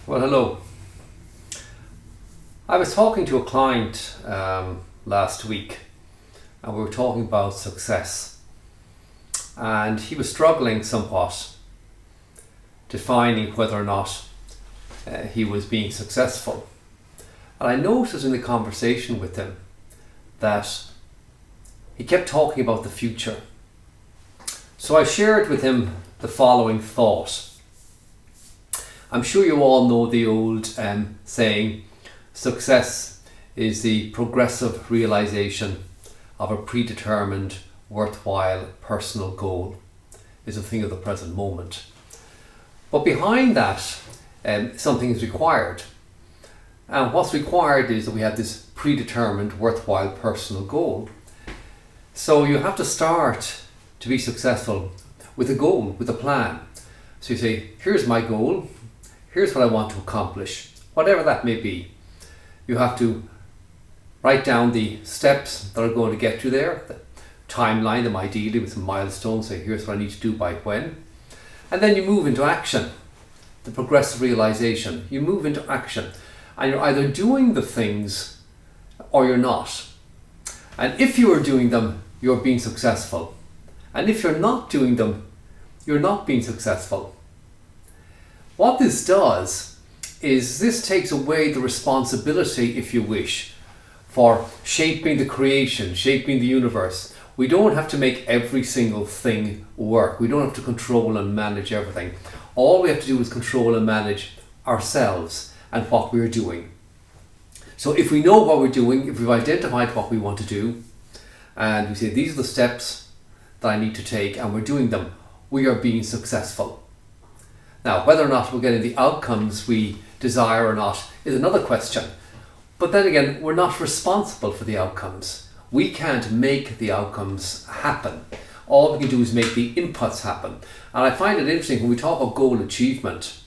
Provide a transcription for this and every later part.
Well, hello. I was talking to a client last week and we were talking about success, and he was struggling somewhat defining whether or not he was being successful. And I noticed in the conversation with him that he kept talking about the future. So I shared with him the following thought. I'm sure you all know the old saying, success is the progressive realization of a predetermined, worthwhile personal goal, is a thing of the present moment. But behind that, something is required. And what's required is that we have this predetermined, worthwhile personal goal. So you have to start to be successful with a goal, with a plan. So you say, here's my goal. Here's what I want to accomplish, whatever that may be. You have to write down the steps that are going to get you there, the timeline, them ideally with some milestones, say here's what I need to do by when. And then you move into action, the progressive realization. You move into action and you're either doing the things or you're not. And if you are doing them, you're being successful. And if you're not doing them, you're not being successful. What this does is this takes away the responsibility, if you wish, for shaping the creation, shaping the universe. We don't have to make every single thing work. We don't have to control and manage everything. All we have to do is control and manage ourselves and what we're doing. So if we know what we're doing, if we've identified what we want to do, and we say these are the steps that I need to take and we're doing them, we are being successful. Now, whether or not we're getting the outcomes we desire or not is another question. But then again, we're not responsible for the outcomes. We can't make the outcomes happen. All we can do is make the inputs happen. And I find it interesting when we talk about goal achievement,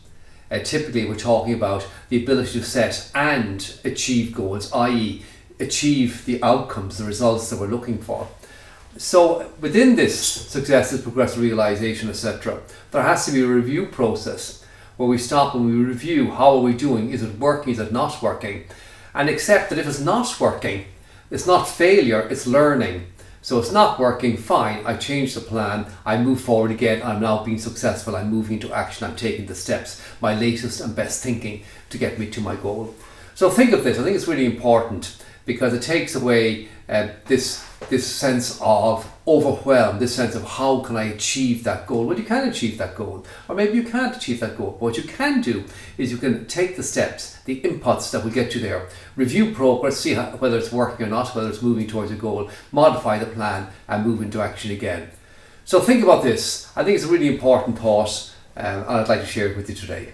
typically we're talking about the ability to set and achieve goals, i.e. achieve the outcomes, the results that we're looking for. So within this success, this progressive realization, etc., there has to be a review process where we stop and we review how are we doing, is it working, is it not working, and accept that if it's not working, it's not failure, it's learning. So it's not working, fine, I changed the plan, I move forward again, I'm now being successful, I'm moving into action, I'm taking the steps, my latest and best thinking to get me to my goal. So think of this, I think it's really important because it takes away this sense of overwhelm, this sense of how can I achieve that goal? Well, you can achieve that goal, or maybe you can't achieve that goal. But what you can do is you can take the steps, the inputs that will get you there, review progress, see whether it's working or not, whether it's moving towards a goal, modify the plan and move into action again. So think about this. I think it's a really important thought and I'd like to share it with you today.